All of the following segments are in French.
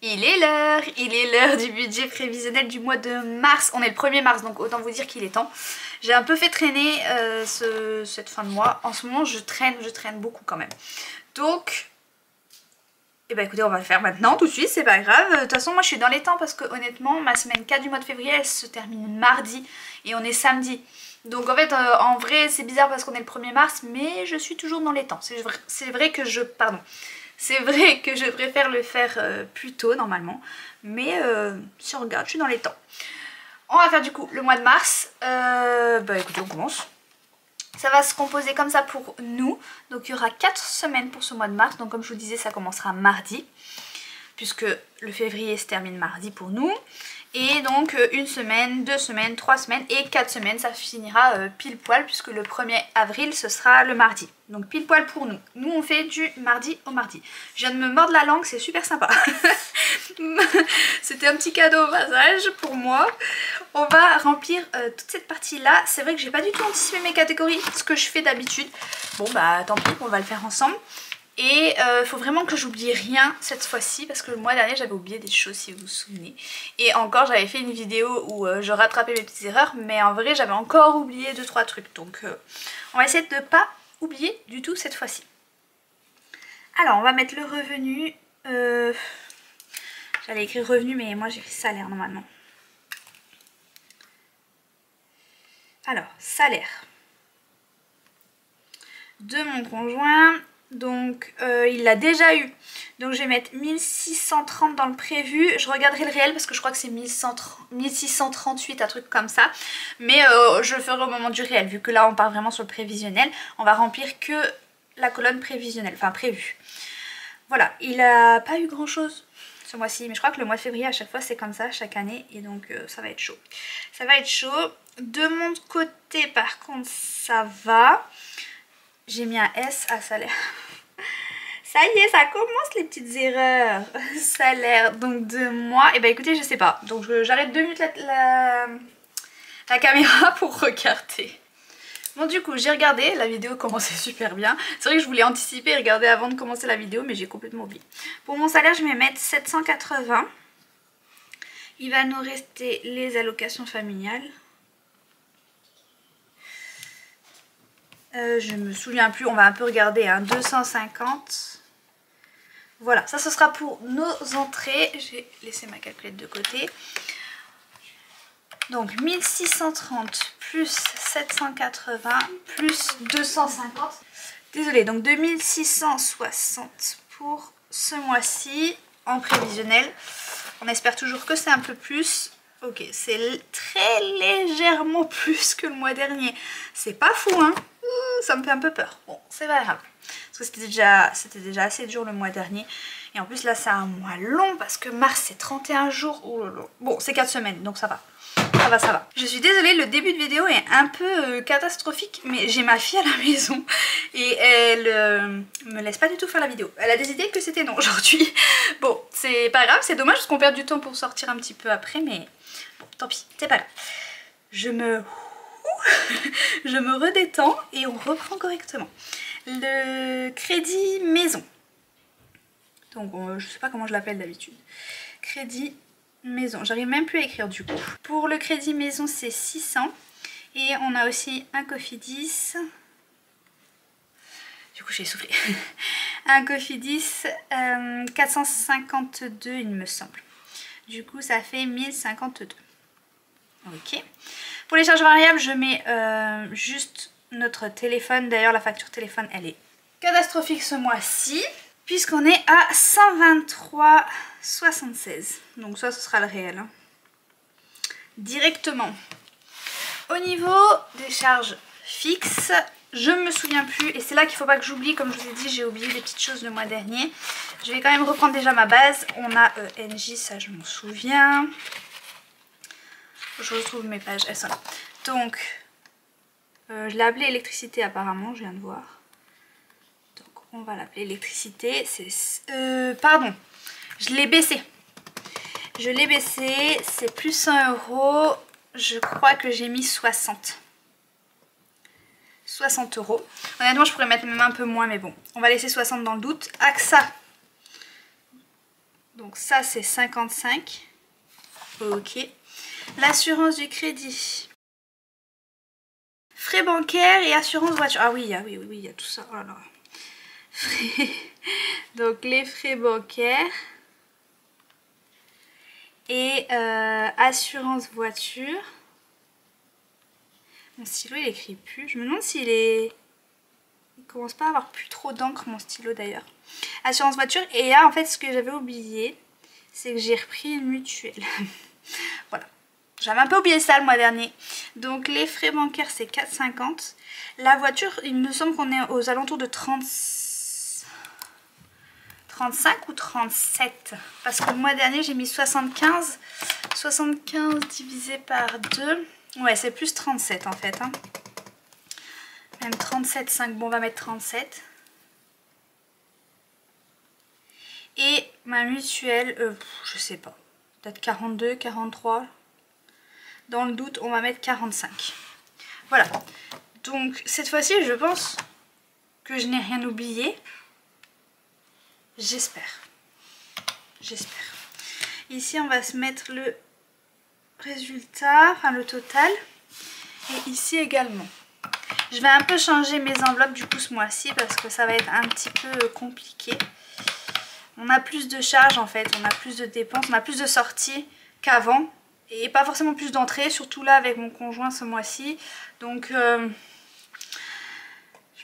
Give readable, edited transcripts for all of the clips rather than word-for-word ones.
Il est l'heure du budget prévisionnel du mois de mars. On est le 1er mars, donc autant vous dire qu'il est temps. J'ai un peu fait traîner cette fin de mois. En ce moment, je traîne beaucoup quand même. Donc, eh ben écoutez, on va le faire maintenant, tout de suite, c'est pas grave. De toute façon, moi je suis dans les temps parce que honnêtement, ma semaine 4 du mois de février, elle se termine mardi et on est samedi. Donc en fait, en vrai, c'est bizarre parce qu'on est le 1er mars, mais je suis toujours dans les temps. C'est vrai que je... Pardon. C'est vrai que je préfère le faire plus tôt normalement, mais si on regarde, je suis dans les temps. On va faire du coup le mois de mars. Bah écoutez, on commence. Ça va se composer comme ça pour nous. Donc il y aura 4 semaines pour ce mois de mars. Donc comme je vous disais, ça commencera mardi, puisque le février se termine mardi pour nous. Et donc 1 semaine, 2 semaines, 3 semaines et 4 semaines, ça finira pile poil puisque le 1er avril ce sera le mardi. Donc pile poil pour nous. Nous on fait du mardi au mardi. Je viens de me mordre la langue, c'est super sympa. C'était un petit cadeau au passage pour moi. On va remplir toute cette partie là. C'est vrai que j'ai pas du tout anticipé mes catégories, ce que je fais d'habitude. Bon bah tant pis, on va le faire ensemble. Et faut vraiment que j'oublie rien cette fois-ci parce que le mois dernier j'avais oublié des choses si vous vous souvenez. Et encore j'avais fait une vidéo où je rattrapais mes petites erreurs, mais en vrai j'avais encore oublié 2-3 trucs. Donc on va essayer de ne pas oublier du tout cette fois-ci. Alors on va mettre le revenu. J'allais écrire revenu mais moi j'ai écrit salaire normalement. Alors salaire de mon conjoint. Donc il l'a déjà eu, donc je vais mettre 1630 dans le prévu. Je regarderai le réel parce que je crois que c'est 1638, un truc comme ça. Mais je le ferai au moment du réel, vu que là on part vraiment sur le prévisionnel. On va remplir que la colonne prévisionnelle, enfin prévue. Voilà, il a pas eu grand chose ce mois-ci, mais je crois que le mois de février à chaque fois c'est comme ça, chaque année. Et donc ça va être chaud. Ça va être chaud. De mon côté par contre ça va. J'ai mis un S à salaire. Ça y est, ça commence les petites erreurs. Salaire, donc de moi. Et bah écoutez, je sais pas. Donc j'arrête 2 minutes la caméra pour regarder. Bon du coup, j'ai regardé. La vidéo commençait super bien. C'est vrai que je voulais anticiper et regarder avant de commencer la vidéo, mais j'ai complètement oublié. Pour mon salaire, je vais mettre 780. Il va nous rester les allocations familiales. Je me souviens plus, on va un peu regarder, hein, 250. Voilà, ça ce sera pour nos entrées. J'ai laissé ma calculette de côté. Donc 1630 plus 780 plus 250. Désolée, donc 2660 pour ce mois-ci en prévisionnel. On espère toujours que c'est un peu plus. Ok, c'est très légèrement plus que le mois dernier. C'est pas fou, hein. Ça me fait un peu peur. Bon, c'est pas grave. Parce que c'était déjà assez dur le mois dernier. Et en plus, là, c'est un mois long parce que mars, c'est 31 jours. Oh là là. Bon, c'est 4 semaines, donc ça va. Ça va, ça va. Je suis désolée, le début de vidéo est un peu catastrophique. Mais j'ai ma fille à la maison. Et elle me laisse pas du tout faire la vidéo. Elle a décidé que c'était non aujourd'hui. Bon, c'est pas grave. C'est dommage parce qu'on perd du temps pour sortir un petit peu après. Mais bon, tant pis. C'est pas grave. Je me redétends et on reprend correctement. Le crédit maison. Donc je sais pas comment je l'appelle d'habitude. Crédit maison. J'arrive même plus à écrire du coup. Pour le crédit maison c'est 600. Et on a aussi un Cofidis. Du coup j'ai soufflé. Un Cofidis 452 il me semble. Du coup ça fait 1052. Ok. Pour les charges variables, je mets juste notre téléphone. D'ailleurs, la facture téléphone, elle est catastrophique ce mois-ci, puisqu'on est à 123,76. Donc ça, ce sera le réel. Hein. Directement. Au niveau des charges fixes, je me souviens plus. Et c'est là qu'il ne faut pas que j'oublie. Comme je vous ai dit, j'ai oublié des petites choses le mois dernier. Je vais quand même reprendre déjà ma base. On a NJ, ça je m'en souviens. Je retrouve mes pages, elles sont là. Donc, je l'ai appelé électricité apparemment, je viens de voir. Donc, on va l'appeler électricité. Pardon, je l'ai baissé. Je l'ai baissé, c'est plus 100 €. Je crois que j'ai mis 60. 60 €. Honnêtement, je pourrais mettre même un peu moins, mais bon. On va laisser 60 dans le doute. AXA. Donc ça c'est 55. Ok. L'assurance du crédit. Frais bancaires et assurance voiture. Ah oui, oui, il y a tout ça. Oh là là. Donc les frais bancaires et assurance voiture. Mon stylo il écrit plus. Je me demande s'il est... Il commence pas à avoir plus trop d'encre mon stylo d'ailleurs. Assurance voiture. Et là en fait ce que j'avais oublié, c'est que j'ai repris une mutuelle. Voilà. J'avais un peu oublié ça le mois dernier. Donc les frais bancaires c'est 4,50. La voiture il me semble qu'on est aux alentours de 35 ou 37. Parce que le mois dernier j'ai mis 75. 75 divisé par 2. Ouais c'est plus 37 en fait. Hein. Même 37,5. Bon on va mettre 37. Et ma mutuelle, je sais pas. Peut-être 42, 43. Dans le doute, on va mettre 45. Voilà. Donc, cette fois-ci, je pense que je n'ai rien oublié. J'espère. J'espère. Ici, on va se mettre le résultat, enfin le total. Et ici également. Je vais un peu changer mes enveloppes du coup ce mois-ci parce que ça va être un petit peu compliqué. On a plus de charges en fait, on a plus de dépenses, on a plus de sorties qu'avant. Et pas forcément plus d'entrées, surtout là avec mon conjoint ce mois-ci. Donc je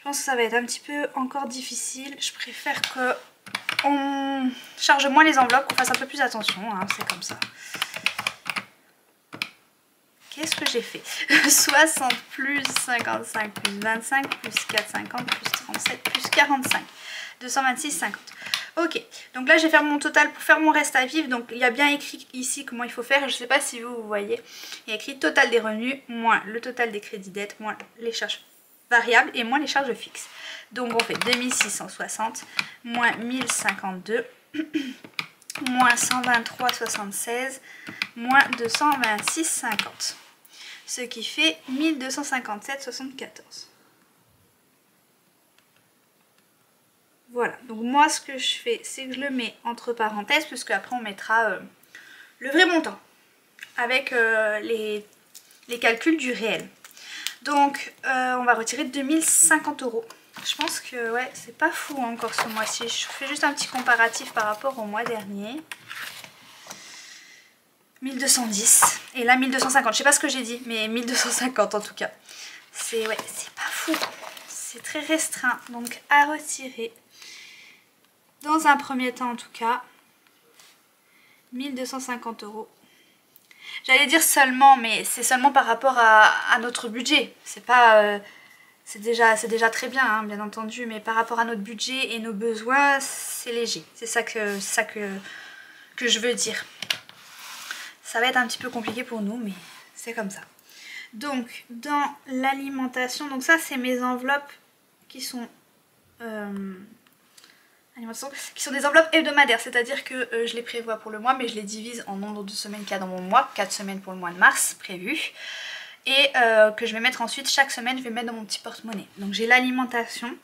pense que ça va être un petit peu encore difficile. Je préfère qu'on charge moins les enveloppes, qu'on fasse un peu plus attention, hein, c'est comme ça. Qu'est-ce que j'ai fait? 60 plus 55 plus 25 plus 4,50 plus 37 plus 45. 226,50. Ok, donc là je vais faire mon total pour faire mon reste à vivre. Donc il y a bien écrit ici comment il faut faire. Je ne sais pas si vous voyez. Il y a écrit total des revenus moins le total des crédits dettes moins les charges variables et moins les charges fixes. Donc on fait 2660 moins 1052 moins 123,76 moins 226,50. Ce qui fait 1257,74. Voilà, donc moi ce que je fais, c'est que je le mets entre parenthèses, puisque après on mettra le vrai montant avec les calculs du réel. Donc on va retirer 2050 €. Je pense que ouais, c'est pas fou hein, encore ce mois-ci. Je fais juste un petit comparatif par rapport au mois dernier. 1210 et là 1250, je sais pas ce que j'ai dit, mais 1250 en tout cas. C'est ouais, c'est pas fou. C'est très restreint, donc à retirer. Dans un premier temps en tout cas, 1250 €. J'allais dire seulement, mais c'est seulement par rapport à notre budget. C'est pas, c'est déjà très bien, hein, bien entendu, mais par rapport à notre budget et nos besoins, c'est léger. C'est ça que je veux dire. Ça va être un petit peu compliqué pour nous, mais c'est comme ça. Donc, dans l'alimentation, donc ça c'est mes enveloppes qui sont... qui sont des enveloppes hebdomadaires, c'est-à-dire que je les prévois pour le mois, mais je les divise en nombre de semaines qu'il y a dans mon mois, 4 semaines pour le mois de mars prévu, et que je vais mettre ensuite, chaque semaine, je vais mettre dans mon petit porte-monnaie. Donc j'ai l'alimentation,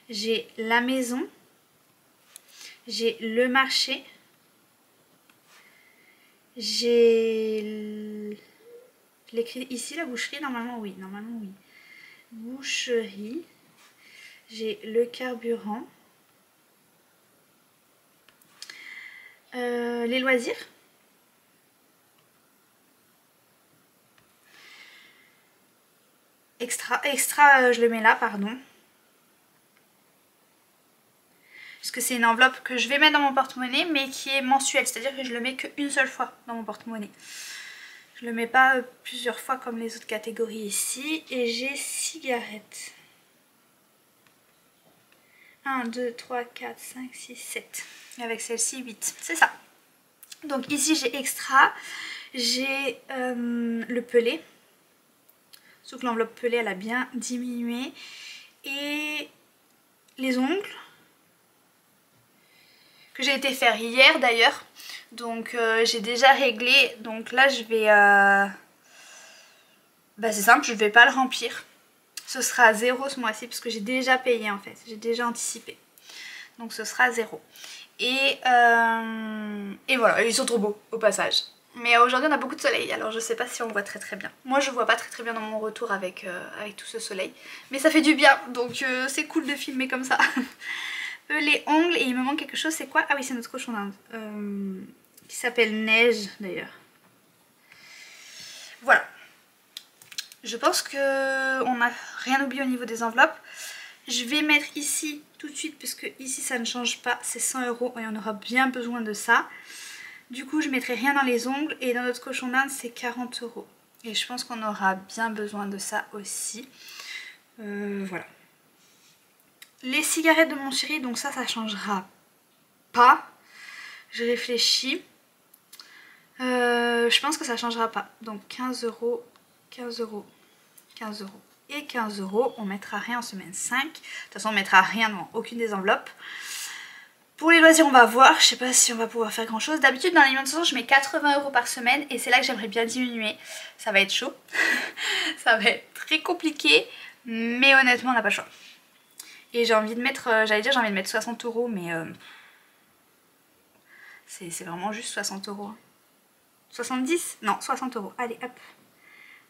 j'ai la maison, j'ai le marché, j'ai... Je l'écris ici, la boucherie, normalement oui, Boucherie, j'ai le carburant, les loisirs, extra, je le mets là, pardon. Parce que c'est une enveloppe que je vais mettre dans mon porte-monnaie, mais qui est mensuelle, c'est-à-dire que je le mets qu'une seule fois dans mon porte-monnaie. Je le mets pas plusieurs fois comme les autres catégories ici. Et j'ai cigarettes. 1, 2, 3, 4, 5, 6, 7. Et avec celle-ci, 8. C'est ça. Donc ici, j'ai extra. J'ai le pelé. Sauf que l'enveloppe pelée, elle a bien diminué. Et les ongles. Que j'ai été faire hier d'ailleurs. Donc j'ai déjà réglé. Donc là, je vais... Bah c'est simple, je ne vais pas le remplir. Ce sera 0 ce mois-ci parce que j'ai déjà payé en fait. J'ai déjà anticipé. Donc ce sera 0. Et Et voilà, ils sont trop beaux au passage. Mais aujourd'hui on a beaucoup de soleil, alors je sais pas si on voit très bien. Moi je vois pas très bien dans mon retour avec tout ce soleil. Mais ça fait du bien, donc c'est cool de filmer comme ça. Les ongles, et il me manque quelque chose, c'est quoi? Ah oui, c'est notre cochon d'Inde. Qui s'appelle Neige d'ailleurs. Voilà. Je pense qu'on n'a rien oublié au niveau des enveloppes. Je vais mettre ici tout de suite, parce que ici ça ne change pas, c'est 100 € et on aura bien besoin de ça. Du coup je mettrai rien dans les ongles, et dans notre cochon d'Inde c'est 40 €. Et je pense qu'on aura bien besoin de ça aussi. Voilà. Les cigarettes de mon chéri, donc ça changera pas. Je réfléchis. Je pense que ça changera pas. Donc 15 €, 15 €, 15 € et 15 €. On mettra rien en semaine 5. De toute façon on mettra rien dans aucune des enveloppes. Pour les loisirs on va voir, je sais pas si on va pouvoir faire grand chose. D'habitude dans l'alimentation je mets 80 € par semaine, et c'est là que j'aimerais bien diminuer. Ça va être chaud, ça va être très compliqué, mais honnêtement on n'a pas le choix. Et j'ai envie de mettre, j'allais dire j'ai envie de mettre 60 €, mais c'est vraiment juste 60 €. 70? Non, 60 €. Allez hop.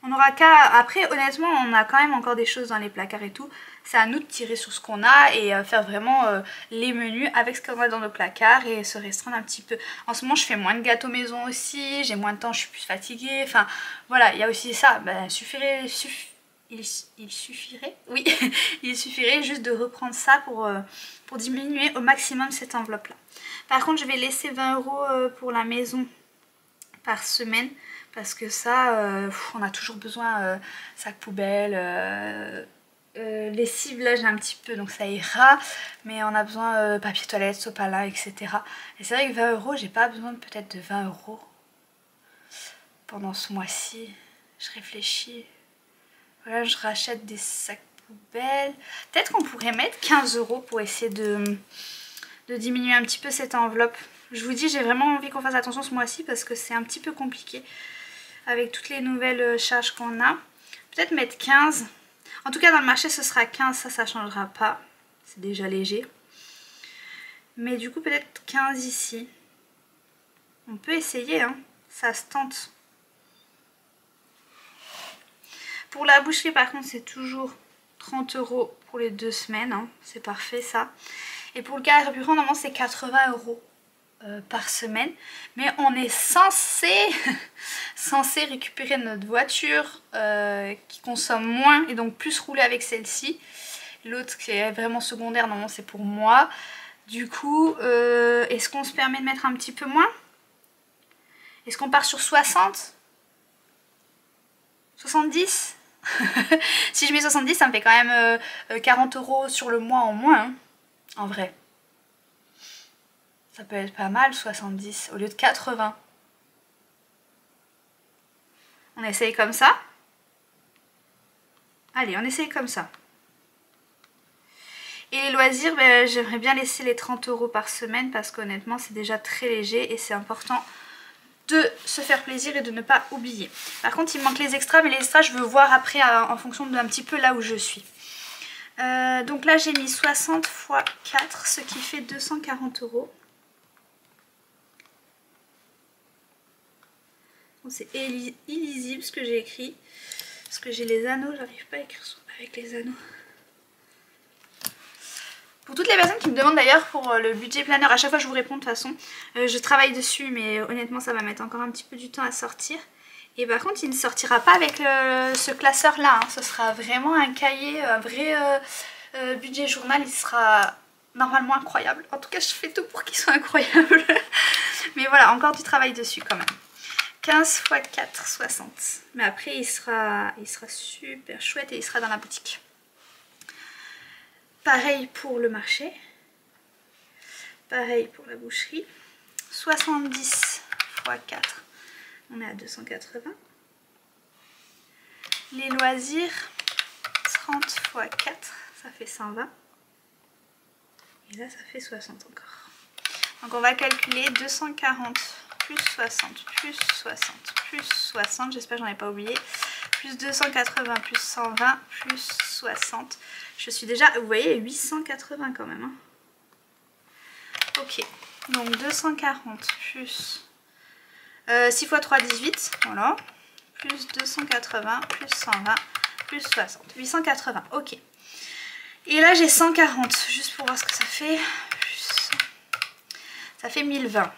On aura qu'à... Après honnêtement on a quand même encore des choses dans les placards et tout. C'est à nous de tirer sur ce qu'on a et faire vraiment les menus avec ce qu'on a dans nos placards et se restreindre un petit peu. En ce moment je fais moins de gâteaux maison aussi, j'ai moins de temps, je suis plus fatiguée. Enfin voilà, il y a aussi ça. Ben, il suffirait... Oui, il suffirait juste de reprendre ça pour diminuer au maximum cette enveloppe là. Par contre je vais laisser 20 € pour la maison par semaine, parce que ça on a toujours besoin, sac poubelle, lessive là j'ai un petit peu donc ça ira, mais on a besoin papier toilette, sopalin, etc. Et c'est vrai que 20 €, j'ai pas besoin peut-être de 20 € pendant ce mois-ci. Je réfléchis. Voilà, je rachète des sacs poubelles. Peut-être qu'on pourrait mettre 15 € pour essayer de diminuer un petit peu cette enveloppe. Je vous dis, j'ai vraiment envie qu'on fasse attention ce mois-ci parce que c'est un petit peu compliqué avec toutes les nouvelles charges qu'on a. Peut-être mettre 15. En tout cas dans le marché ce sera 15, ça changera pas. C'est déjà léger. Mais du coup peut-être 15 ici. On peut essayer, hein. Ça se tente. Pour la boucherie par contre c'est toujours 30 € pour les 2 semaines, hein. C'est parfait ça. Et pour le carburant normalement c'est 80 € par semaine. Mais on est censé récupérer notre voiture qui consomme moins et donc plus rouler avec celle-ci. L'autre qui est vraiment secondaire normalement c'est pour moi. Du coup est-ce qu'on se permet de mettre un petit peu moins? Est-ce qu'on part sur 60? 70? Si je mets 70 ça me fait quand même 40 € sur le mois en moins, hein, en vrai. Ça peut être pas mal 70 au lieu de 80. On essaye comme ça? Allez, on essaye comme ça. Et les loisirs, ben, j'aimerais bien laisser les 30 € par semaine parce qu'honnêtement c'est déjà très léger et c'est important de se faire plaisir et de ne pas oublier. Par contre il me manque les extras, mais les extras je veux voir après en fonction d'un petit peu là où je suis. Donc là j'ai mis 60 x 4, ce qui fait 240 €. C'est illisible ce que j'ai écrit, parce que j'ai les anneaux, j'arrive pas à écrire avec les anneaux. Pour toutes les personnes qui me demandent d'ailleurs pour le budget planner, à chaque fois je vous réponds de toute façon, je travaille dessus mais honnêtement ça va mettre encore un petit peu du temps à sortir. Et par contre il ne sortira pas avec ce classeur là, hein. Ce sera vraiment un cahier, un vrai budget journal, il sera normalement incroyable. En tout cas je fais tout pour qu'il soit incroyable. Mais voilà, encore du travail dessus quand même. 15 x 4, 60. Mais après il sera super chouette et il sera dans la boutique. Pareil pour le marché. Pareil pour la boucherie. 70 x 4, on est à 280. Les loisirs, 30 x 4, ça fait 120. Et là ça fait 60 encore. Donc on va calculer 240 plus 60 plus 60 plus 60, j'espère que j'en ai pas oublié, plus 280 plus 120 plus 60. Je suis déjà, vous voyez, 880 quand même, hein. Ok, Donc 240 plus 6 x 3, 18. Voilà. Plus 280, plus 120, plus 60. 880, ok. Et là j'ai 140, juste pour voir ce que ça fait. Ça fait 1020.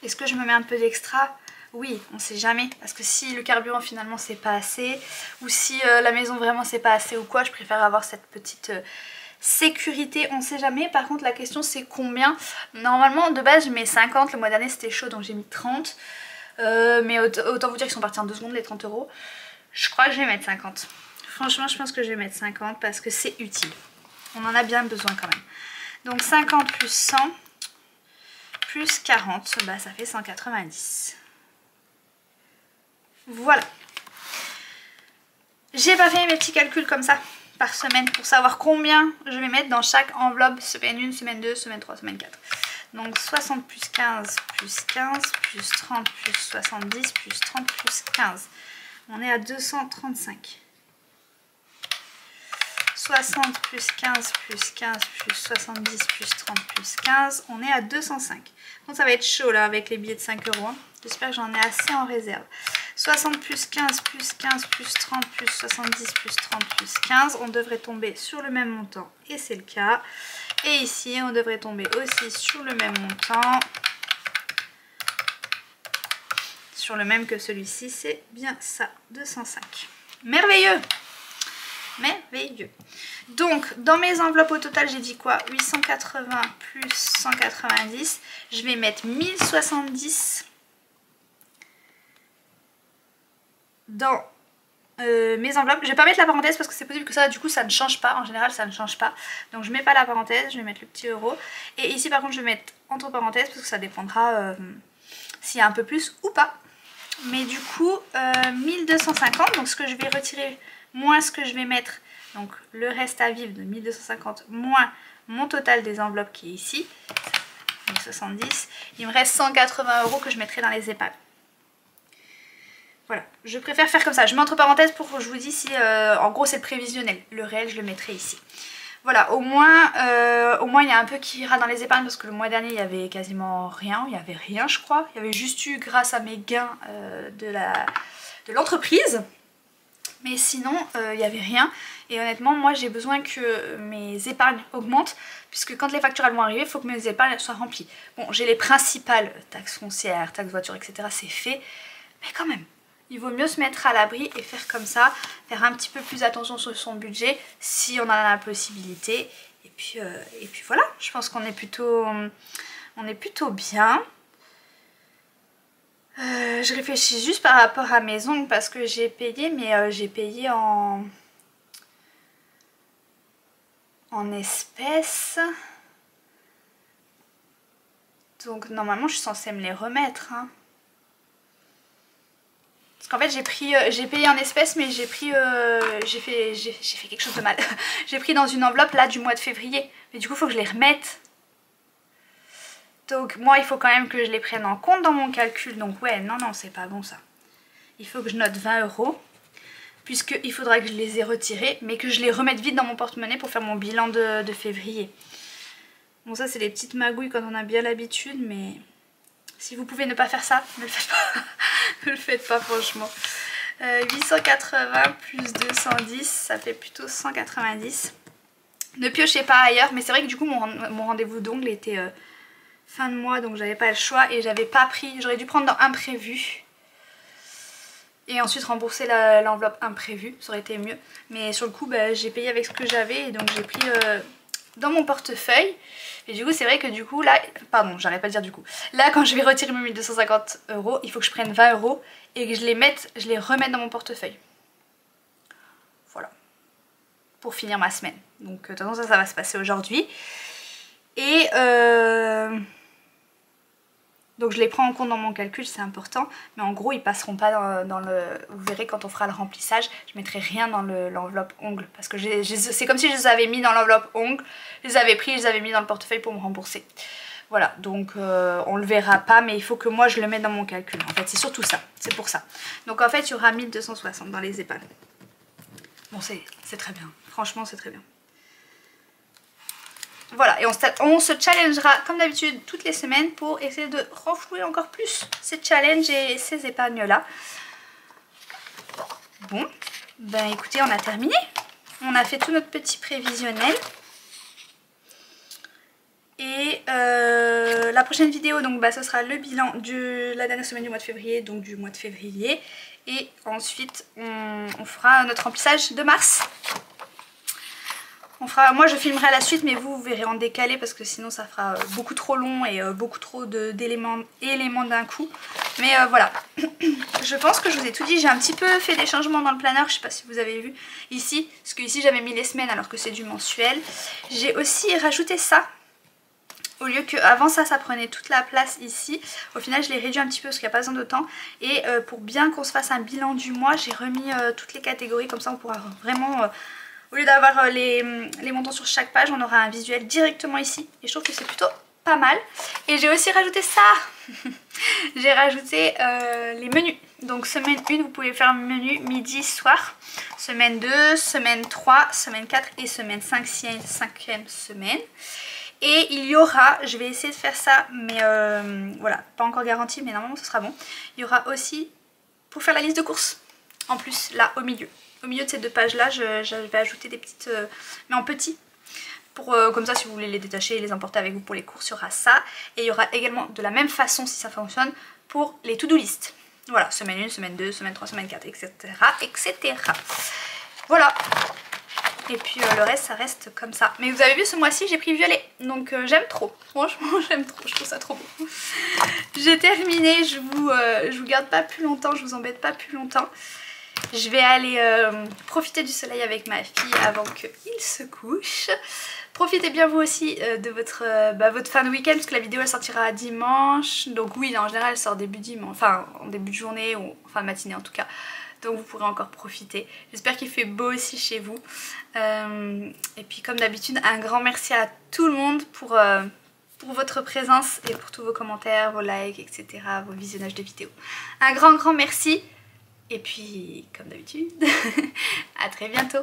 Est-ce que je me mets un peu d'extra? Oui, on sait jamais. Parce que si le carburant finalement c'est pas assez, ou si la maison vraiment c'est pas assez ou quoi, je préfère avoir cette petite sécurité, on sait jamais. Par contre la question c'est combien. Normalement de base je mets 50, le mois dernier c'était chaud donc j'ai mis 30. Mais autant vous dire qu'ils sont partis en 2 secondes les 30 €. Je crois que je vais mettre 50. Franchement je pense que je vais mettre 50 parce que c'est utile. On en a bien besoin quand même. Donc 50 plus 100 plus 40, bah ça fait 190. Voilà. J'ai pas fait mes petits calculs comme ça par semaine pour savoir combien je vais mettre dans chaque enveloppe, semaine 1, semaine 2, semaine 3, semaine 4. Donc 60 plus 15 plus 15 plus 30 plus 70 plus 30 plus 15. On est à 235. 60 plus 15 plus 15 plus 70 plus 30 plus 15, on est à 205. Donc ça va être chaud là avec les billets de 5 €. Hein. J'espère que j'en ai assez en réserve. 60 plus 15 plus 15 plus 30 plus 70 plus 30 plus 15, on devrait tomber sur le même montant et c'est le cas. Et ici on devrait tomber aussi sur le même montant. Sur le même que celui-ci, c'est bien ça, 205. Merveilleux! Merveilleux. Donc dans mes enveloppes au total j'ai dit quoi? 880 plus 190. Je vais mettre 1070 dans mes enveloppes. Je vais pas mettre la parenthèse parce que c'est possible que ça du coup ça ne change pas. En général ça ne change pas. Donc je mets pas la parenthèse, je vais mettre le petit euro. Et ici par contre je vais mettre entre parenthèses parce que ça dépendra s'il y a un peu plus ou pas. Mais du coup 1250, donc ce que je vais retirer moins ce que je vais mettre, donc le reste à vivre de 1250 moins mon total des enveloppes qui est ici, 1070, il me reste 180 € que je mettrai dans les épargnes. Voilà, je préfère faire comme ça, je mets entre parenthèses pour que je vous dise si, en gros c'est le prévisionnel, le réel je le mettrai ici. Voilà, au moins il y a un peu qui ira dans les épargnes parce que le mois dernier il y avait quasiment rien, il y avait rien je crois, il y avait juste eu grâce à mes gains de l'entreprise. Mais sinon, il n'y avait rien. Et honnêtement, moi j'ai besoin que mes épargnes augmentent. Puisque quand les factures elles vont arriver, il faut que mes épargnes soient remplies. Bon, j'ai les principales taxes foncières, taxes voiture, etc. C'est fait. Mais quand même, il vaut mieux se mettre à l'abri et faire comme ça. Faire un petit peu plus attention sur son budget si on en a la possibilité. Et puis voilà, je pense qu'on est plutôt bien. Je réfléchis juste par rapport à mes ongles parce que j'ai payé, mais j'ai payé en espèces. Donc normalement je suis censée me les remettre. Hein. Parce qu'en fait j'ai payé en espèces mais j'ai fait quelque chose de mal. J'ai pris dans une enveloppe là du mois de février. Mais du coup il faut que je les remette. Donc moi il faut quand même que je les prenne en compte dans mon calcul. Donc ouais, non, c'est pas bon ça. Il faut que je note 20 €. Puisqu'il faudra que je les ai retirés. Mais que je les remette vite dans mon porte-monnaie pour faire mon bilan de février. Bon ça c'est les petites magouilles quand on a bien l'habitude. Mais si vous pouvez ne pas faire ça, ne le faites pas. Ne le faites pas franchement. 880 plus 210, ça fait plutôt 190. Ne piochez pas ailleurs. Mais c'est vrai que du coup mon rendez-vous d'ongles était... fin de mois donc j'avais pas le choix et j'avais pas pris, j'aurais dû prendre dans imprévu et ensuite rembourser l'enveloppe imprévue, ça aurait été mieux, mais sur le coup bah, j'ai payé avec ce que j'avais et donc j'ai pris dans mon portefeuille et du coup c'est vrai que du coup là, pardon j'arrête pas de dire du coup, là quand je vais retirer mes 1250 €, il faut que je prenne 20 € et que je les remette dans mon portefeuille. Voilà, pour finir ma semaine, donc de toute façon ça va se passer aujourd'hui et donc je les prends en compte dans mon calcul, c'est important. Mais en gros, ils passeront pas dans le... Vous verrez quand on fera le remplissage, je mettrai rien dans l'enveloppe ongles. Parce que c'est comme si je les avais mis dans l'enveloppe ongles. Je les avais pris, je les avais mis dans le portefeuille pour me rembourser. Voilà, donc on le verra pas, mais il faut que moi je le mette dans mon calcul. En fait, c'est surtout ça, c'est pour ça. Donc en fait, il y aura 1260 dans les épargnes. Bon, c'est très bien. Franchement, c'est très bien. Voilà, et on se challengera comme d'habitude toutes les semaines pour essayer de renflouer encore plus ces challenges et ces épargnes là. Bon, ben écoutez, on a terminé. On a fait tout notre petit prévisionnel. Et la prochaine vidéo, donc bah, ce sera le bilan de la dernière semaine du mois de février, donc du mois de février. Et ensuite, on fera notre remplissage de mars. Moi je filmerai à la suite, mais vous verrez en décalé parce que sinon ça fera beaucoup trop long et beaucoup trop d'éléments d'un coup. Mais voilà, je pense que je vous ai tout dit. J'ai un petit peu fait des changements dans le planeur, je sais pas si vous avez vu ici, parce que ici j'avais mis les semaines alors que c'est du mensuel. J'ai aussi rajouté ça. Au lieu qu'avant ça prenait toute la place ici, au final je l'ai réduit un petit peu parce qu'il n'y a pas besoin d'autant. Et pour bien qu'on se fasse un bilan du mois, j'ai remis toutes les catégories, comme ça on pourra vraiment... au lieu d'avoir les montants sur chaque page, on aura un visuel directement ici. Et je trouve que c'est plutôt pas mal. Et j'ai aussi rajouté ça. J'ai rajouté les menus. Donc semaine 1, vous pouvez faire menu midi, soir. Semaine 2, semaine 3, semaine 4 et semaine 5, 5e semaine. Et il y aura, je vais essayer de faire ça, mais voilà, pas encore garanti, mais normalement ce sera bon. Il y aura aussi, pour faire la liste de courses, en plus, là, au milieu. Au milieu de ces deux pages là, je vais ajouter des petites, mais en petit, pour comme ça si vous voulez les détacher et les emporter avec vous pour les courses, il y aura ça. Et il y aura également de la même façon, si ça fonctionne, pour les to-do list. Voilà, semaine 1, semaine 2, semaine 3, semaine 4, etc. etc. Voilà. Et puis le reste ça reste comme ça. Mais vous avez vu, ce mois-ci j'ai pris violet, donc j'aime trop. Franchement j'aime trop, je trouve ça trop beau. J'ai terminé, je vous garde pas plus longtemps, je vous embête pas plus longtemps. Je vais aller profiter du soleil avec ma fille avant qu'il se couche. Profitez bien vous aussi de votre fin de week-end, parce que la vidéo elle sortira dimanche. Donc oui, en général elle sort début dimanche, enfin en début de journée ou en fin de matinée en tout cas. Donc vous pourrez encore profiter. J'espère qu'il fait beau aussi chez vous. Et puis comme d'habitude, un grand merci à tout le monde pour votre présence et pour tous vos commentaires, vos likes, etc. Vos visionnages de vidéos. Un grand merci. Et puis, comme d'habitude, à très bientôt.